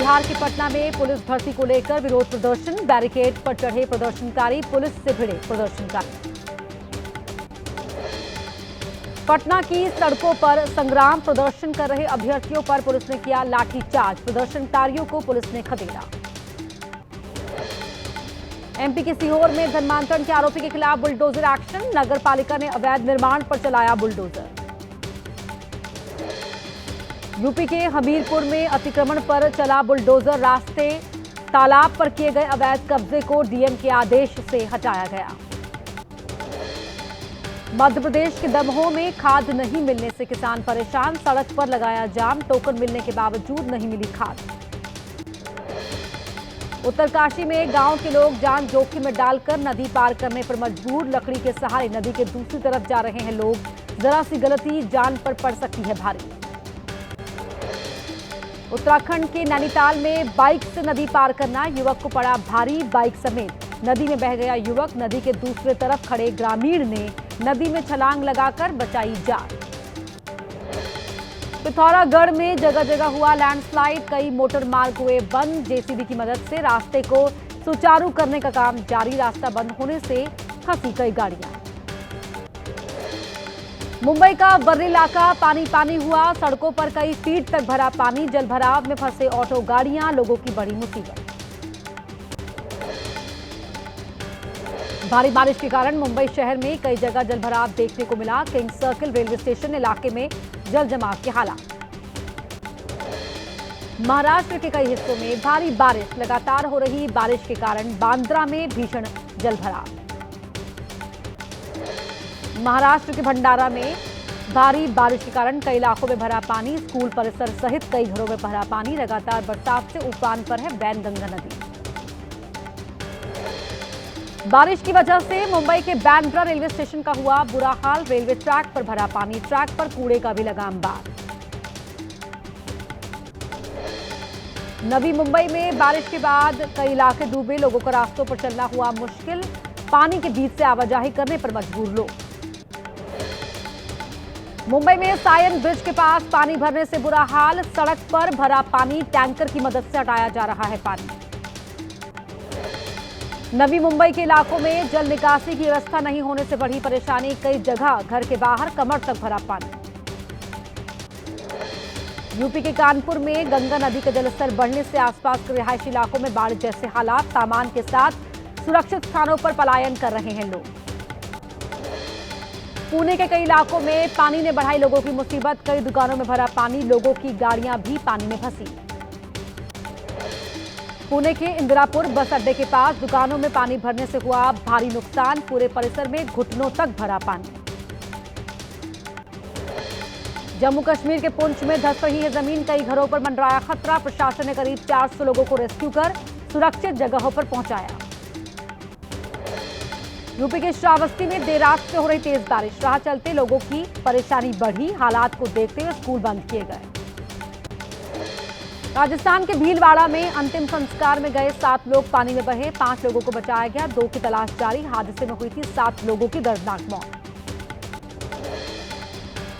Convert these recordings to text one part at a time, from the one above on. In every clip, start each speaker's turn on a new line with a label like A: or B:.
A: बिहार के पटना में पुलिस भर्ती को लेकर विरोध प्रदर्शन, बैरिकेड पर चढ़े प्रदर्शनकारी पुलिस से भिड़े प्रदर्शनकारी। पटना की सड़कों पर संग्राम, प्रदर्शन कर रहे अभ्यर्थियों पर पुलिस ने किया लाठीचार्ज, प्रदर्शनकारियों को पुलिस ने खदेड़ा। एमपी के सीहोर में धर्मांतरण के आरोपी के खिलाफ बुलडोजर एक्शन, नगर पालिका ने अवैध निर्माण पर चलाया बुलडोजर। यूपी के हमीरपुर में अतिक्रमण पर चला बुलडोजर, रास्ते तालाब पर किए गए अवैध कब्जे को डीएम के आदेश से हटाया गया। मध्य प्रदेश के दमोह में खाद नहीं मिलने से किसान परेशान, सड़क पर लगाया जाम, टोकन मिलने के बावजूद नहीं मिली खाद। उत्तरकाशी में गांव के लोग जान जोखिम में डालकर नदी पार करने पर मजबूर, लकड़ी के सहारे नदी के दूसरी तरफ जा रहे हैं लोग, जरा सी गलती जान पर पड़ सकती है भारी। उत्तराखंड के नैनीताल में बाइक से नदी पार करना, युवक को पड़ा भारी, बाइक समेत नदी में बह गया युवक, नदी के दूसरे तरफ खड़े ग्रामीण ने नदी में छलांग लगाकर बचाई जान। पिथौरागढ़ में जगह जगह हुआ लैंडस्लाइड, कई मोटर मार्ग हुए बंद, जेसीबी की मदद से रास्ते को सुचारू करने का काम जारी, रास्ता बंद होने से फंसी कई गाड़ियां। मुंबई का बर्री इलाका पानी पानी हुआ, सड़कों पर कई फीट तक भरा पानी, जलभराव में फंसे ऑटो गाड़ियां, लोगों की बड़ी मुसीबत। भारी बारिश के कारण मुंबई शहर में कई जगह जलभराव देखने को मिला, किंग सर्किल रेलवे स्टेशन इलाके में जल जमाव के हालात। महाराष्ट्र के कई हिस्सों में भारी बारिश, लगातार हो रही बारिश के कारण बांद्रा में भीषण जलभराव। महाराष्ट्र के भंडारा में भारी बारिश के कारण कई इलाकों में भरा पानी, स्कूल परिसर सहित कई घरों में भरा पानी, लगातार बरसात से उफान पर है वैनगंगा नदी। बारिश की वजह से मुंबई के बांद्रा रेलवे स्टेशन का हुआ बुरा हाल, रेलवे ट्रैक पर भरा पानी, ट्रैक पर कूड़े का भी लगा अंबार। नवी मुंबई में बारिश के बाद कई इलाके डूबे, लोगों को रास्तों पर चलना हुआ मुश्किल, पानी के बीच से आवाजाही करने पर मजबूर लोग। मुंबई में सायन ब्रिज के पास पानी भरने से बुरा हाल, सड़क पर भरा पानी, टैंकर की मदद से हटाया जा रहा है पानी। नवी मुंबई के इलाकों में जल निकासी की व्यवस्था नहीं होने से बढ़ी परेशानी, कई जगह घर के बाहर कमर तक भरा पानी। यूपी के कानपुर में गंगा नदी का जलस्तर बढ़ने से आसपास के रिहायशी इलाकों में बाढ़ जैसे हालात, सामान के साथ सुरक्षित स्थानों पर पलायन कर रहे हैं लोग। पुणे के कई इलाकों में पानी ने बढ़ाई लोगों की मुसीबत, कई दुकानों में भरा पानी, लोगों की गाड़ियां भी पानी में फंसी। पुणे के इंदिरापुर बस अड्डे के पास दुकानों में पानी भरने से हुआ भारी नुकसान, पूरे परिसर में घुटनों तक भरा पानी। जम्मू कश्मीर के पुंछ में धंस रही है जमीन, कई घरों पर मंडराया खतरा, प्रशासन ने करीब 400 लोगों को रेस्क्यू कर सुरक्षित जगहों पर पहुंचाया। यूपी के श्रावस्ती में देर रात से हो रही तेज बारिश, राह चलते लोगों की परेशानी बढ़ी, हालात को देखते हुए स्कूल बंद किए गए। राजस्थान के भीलवाड़ा में अंतिम संस्कार में गए 7 लोग पानी में बहे, 5 लोगों को बचाया गया, 2 की तलाश जारी, हादसे में हुई थी 7 लोगों की दर्दनाक मौत।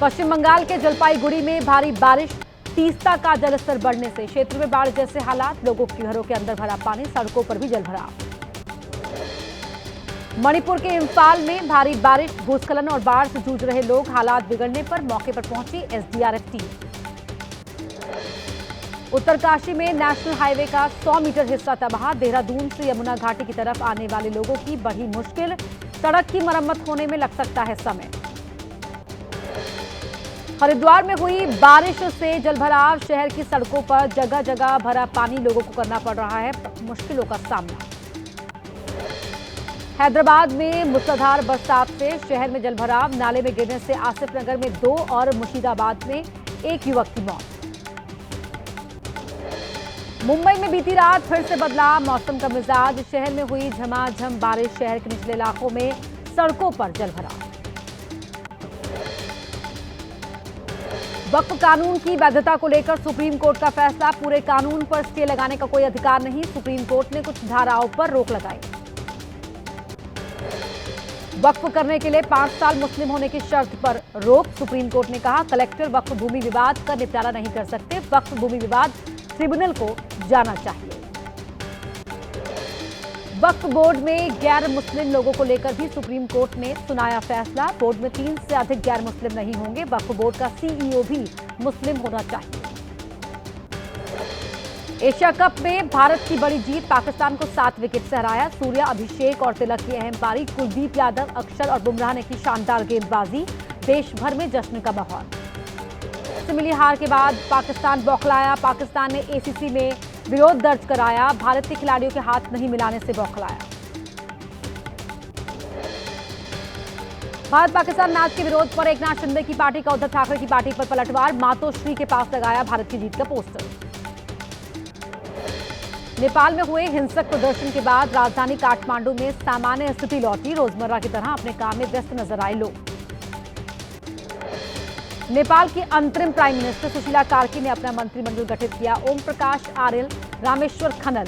A: पश्चिम बंगाल के जलपाईगुड़ी में भारी बारिश, तीस्ता का जलस्तर बढ़ने से क्षेत्र में बाढ़ जैसे हालात, लोगों के घरों के अंदर भरा पानी, सड़कों पर भी जलभराव। मणिपुर के इम्फाल में भारी बारिश, भूस्खलन और बाढ़ से जूझ रहे लोग, हालात बिगड़ने पर मौके पर पहुंची एसडीआरएफ टीम। उत्तरकाशी में नेशनल हाईवे का 100 मीटर हिस्सा तबाह, देहरादून से यमुना घाटी की तरफ आने वाले लोगों की बढ़ी मुश्किल, सड़क की मरम्मत होने में लग सकता है समय। हरिद्वार में हुई बारिश से जलभराव, शहर की सड़कों पर जगह जगह भरा पानी, लोगों को करना पड़ रहा है मुश्किलों का सामना। हैदराबाद में मूसलाधार बरसात से शहर में जलभराव, नाले में गिरने से आसिफ नगर में 2 और मुर्शिदाबाद में 1 युवक की मौत। मुंबई में बीती रात फिर से बदला मौसम का मिजाज, शहर में हुई झमाझम बारिश, शहर के निचले इलाकों में सड़कों पर जलभराव। वक्फ कानून की वैधता को लेकर सुप्रीम कोर्ट का फैसला, पूरे कानून पर स्टे लगाने का कोई अधिकार नहीं, सुप्रीम कोर्ट ने कुछ धाराओं पर रोक लगाई। वक्फ करने के लिए 5 साल मुस्लिम होने की शर्त पर रोक, सुप्रीम कोर्ट ने कहा कलेक्टर वक्फ भूमि विवाद का निपटारा नहीं कर सकते, वक्फ भूमि विवाद ट्रिब्यूनल को जाना चाहिए। वक्फ बोर्ड में गैर मुस्लिम लोगों को लेकर भी सुप्रीम कोर्ट ने सुनाया फैसला। बोर्ड में 3 से अधिक गैर मुस्लिम नहीं होंगे। वक्फ बोर्ड का सीईओ भी मुस्लिम होना चाहिए। एशिया कप में भारत की बड़ी जीत, पाकिस्तान को 7 विकेट से हराया। सूर्या, अभिषेक और तिलक की अहम पारी। कुलदीप यादव, अक्षर और बुमराह ने की शानदार गेंदबाजी। देश भर में जश्न का माहौल। से मिली हार के बाद पाकिस्तान बौखलाया। पाकिस्तान ने एसीसी में विरोध दर्ज कराया। भारत के खिलाड़ियों के हाथ नहीं मिलाने से बौखलाया। भारत पाकिस्तान मैच के विरोध पर एकनाथ शिंदे की पार्टी का उद्धव ठाकरे की पार्टी पर पलटवार। मातोश्री के पास लगाया भारत की जीत का पोस्टर। नेपाल में हुए हिंसक प्रदर्शन के बाद राजधानी काठमांडू में सामान्य स्थिति लौटी। रोजमर्रा की तरह अपने काम में व्यस्त नजर आए लोग। नेपाल की अंतरिम प्राइम मिनिस्टर सुशीला कार्की ने अपना मंत्रिमंडल गठित किया। ओम प्रकाश आर्यल, रामेश्वर खनल,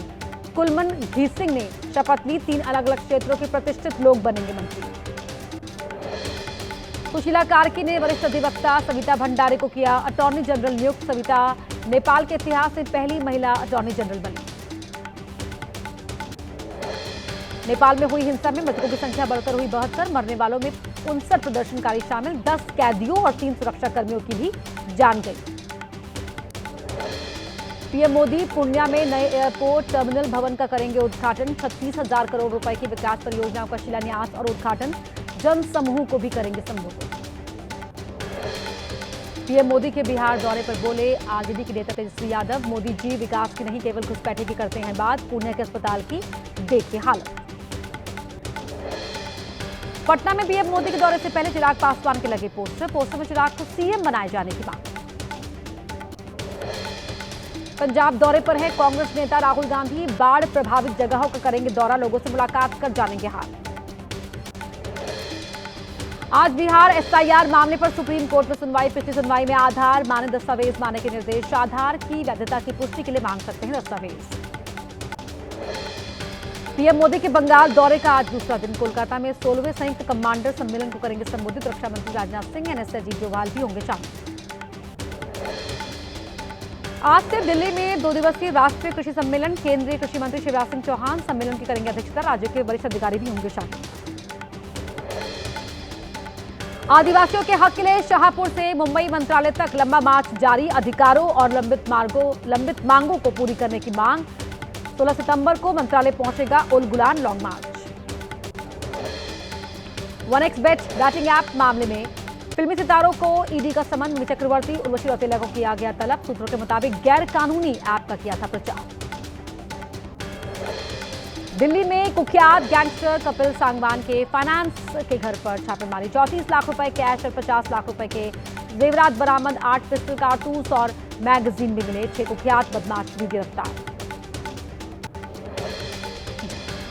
A: कुलमन घीसिंग ने शपथ ली। 3 अलग अलग क्षेत्रों के प्रतिष्ठित लोग बनेंगे मंत्री। सुशीला कार्की ने वरिष्ठ अधिवक्ता सविता भंडारी को किया अटॉर्नी जनरल नियुक्त। सविता नेपाल के इतिहास में पहली महिला अटॉर्नी जनरल बनी। नेपाल में हुई हिंसा में मृतकों की संख्या बढ़कर हुई 72। मरने वालों में 59 प्रदर्शनकारी शामिल। 10 कैदियों और 3 सुरक्षा कर्मियों की भी जान गई। पीएम मोदी पूर्णिया में नए एयरपोर्ट टर्मिनल भवन का करेंगे उद्घाटन। 36,000 करोड़ रुपए की विकास परियोजनाओं का शिलान्यास और उद्घाटन। जन समूह को भी करेंगे संबोधित। पीएम मोदी के बिहार दौरे पर बोले आरजेडी के नेता तेजस्वी यादव। मोदी जी विकास की नहीं, केवल घुसपैठे की करते हैं बात। पूर्णिया के अस्पताल की देखिए हालत। पटना में पीएम मोदी के दौरे से पहले चिराग पासवान के लगे पोस्टर में चिराग को सीएम बनाए जाने की मांग। पंजाब दौरे पर है कांग्रेस नेता राहुल गांधी। बाढ़ प्रभावित जगहों का करेंगे दौरा। लोगों से मुलाकात कर जानेंगे हाल। आज बिहार एसआईआर मामले पर सुप्रीम कोर्ट में सुनवाई। पिछली सुनवाई में आधार माने दस्तावेज माने के निर्देश। आधार की वैधता की पुष्टि के लिए मांग सकते हैं दस्तावेज। पीएम मोदी के बंगाल दौरे का आज दूसरा दिन। कोलकाता में 16वें संयुक्त कमांडर सम्मेलन को करेंगे संबोधित। रक्षा मंत्री राजनाथ सिंह, एनएसए अजीत डोभाल भी होंगे शामिल। आज से दिल्ली में 2 दिवसीय राष्ट्रीय कृषि सम्मेलन। केंद्रीय कृषि मंत्री शिवराज सिंह चौहान सम्मेलन की करेंगे अध्यक्षता। राज्य के वरिष्ठ अधिकारी भी होंगे शामिल। आदिवासियों के हक के लिए शाहपुर से मुंबई मंत्रालय तक लंबा मार्च जारी। अधिकारों और लंबित मांगों को पूरी करने की मांग। 16 सितंबर को मंत्रालय पहुंचेगा उल-गुलान लॉन्ग मार्च। 1xBet बैटिंग ऐप मामले में फिल्मी सितारों को ईडी का समन। मिमी चक्रवर्ती, उर्वशी रौतेला को किया गया तलब। सूत्रों के मुताबिक गैर कानूनी ऐप का किया था प्रचार। दिल्ली में कुख्यात गैंगस्टर कपिल सांगवान के फाइनेंस के घर पर छापेमारी। 34 लाख रुपए कैश और 50 लाख रुपए के जेवरात बरामद। 8 पिस्टल, कारतूस और मैगजीन भी मिले। 6 कुख्यात बदमाश भी गिरफ्तार।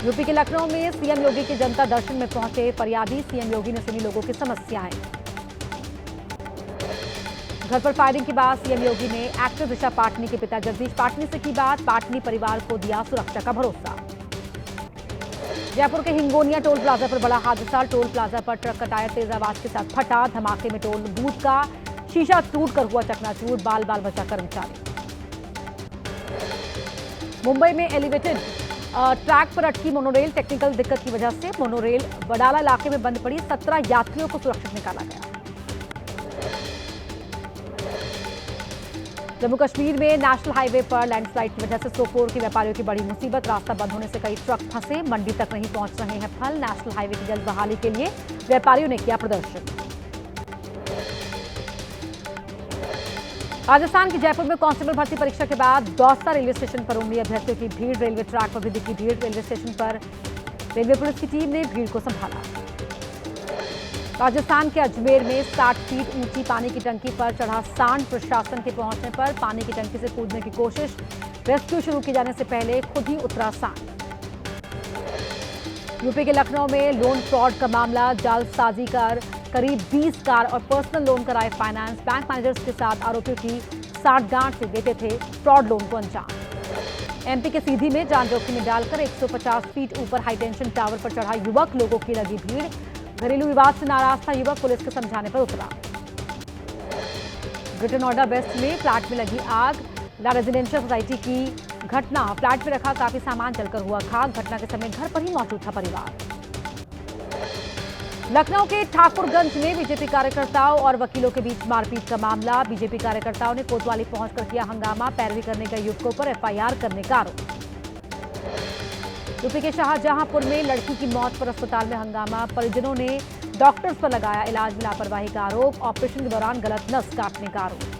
A: यूपी के लखनऊ में सीएम योगी के जनता दर्शन में पहुंचे फरियादी। सीएम योगी ने सुनी लोगों की समस्याएं। घर पर फायरिंग के बाद सीएम योगी ने एक्टर दिशा पाटनी के पिता जगदीश पाटनी से की बात। पाटनी परिवार को दिया सुरक्षा का भरोसा। जयपुर के हिंगोनिया टोल प्लाजा पर बड़ा हादसा। टोल प्लाजा पर ट्रक का टायर तेज आवाज के साथ फटा। धमाके में टोल बूथ का शीशा टूटकर हुआ चकनाचूर। बाल बाल बचा कर्मचारी। मुंबई में एलिवेटेड ट्रैक पर अटकी मोनोरेल। टेक्निकल दिक्कत की वजह से मोनोरेल वडाला इलाके में बंद पड़ी। 17 यात्रियों को सुरक्षित निकाला गया। जम्मू कश्मीर में नेशनल हाईवे पर लैंडस्लाइड की वजह से सोपोर के व्यापारियों की बड़ी मुसीबत। रास्ता बंद होने से कई ट्रक फंसे। मंडी तक नहीं पहुंच रहे हैं फल। नेशनल हाईवे की जल्द बहाली के लिए व्यापारियों ने किया प्रदर्शन। राजस्थान के जयपुर में कांस्टेबल भर्ती परीक्षा के बाद दौसा रेलवे स्टेशन पर उमड़ी अभ्यर्थियों की भीड़। रेलवे ट्रैक पर भी दिखी भीड़। रेलवे स्टेशन पर रेलवे पुलिस की टीम ने भीड़ को संभाला। राजस्थान के अजमेर में 60 फीट ऊंची पानी की टंकी पर चढ़ा सांड। प्रशासन के पहुंचने पर पानी की टंकी से कूदने की कोशिश। रेस्क्यू शुरू किए जाने से पहले खुद ही उतरा सांड। यूपी के लखनऊ में लोन फ्रॉड का मामला। जालसाजी कर करीब 20 कार और पर्सनल लोन कराए फाइनेंस। बैंक मैनेजर्स के साथ आरोपियों की साठगांठ से देते थे फ्रॉड लोन को अंजाम। एमपी के सीधी में जान जोखिम में डालकर 150 फीट ऊपर हाईटेंशन टावर पर चढ़ा युवक। लोगों की लगी भीड़। घरेलू विवाद से नाराज था युवक। पुलिस के समझाने पर उतरा। ग्रेटर नोएडा वेस्ट में फ्लैट में लगी आग। रेजिडेंशियल सोसाइटी की घटना, फ्लैट में रखा काफी सामान जलकर हुआ खाक। घटना के समय घर पर ही मौजूद था परिवार। लखनऊ के ठाकुरगंज में बीजेपी कार्यकर्ताओं और वकीलों के बीच मारपीट का मामला। बीजेपी कार्यकर्ताओं ने कोतवाली पहुंचकर किया हंगामा। पैरवी करने गए युवकों पर एफआईआर करने का आरोप। यूपी के शाहजहांपुर में लड़की की मौत पर अस्पताल में हंगामा। परिजनों ने डॉक्टर्स पर लगाया इलाज में लापरवाही का आरोप। ऑपरेशन के दौरान गलत नस काटने का आरोप।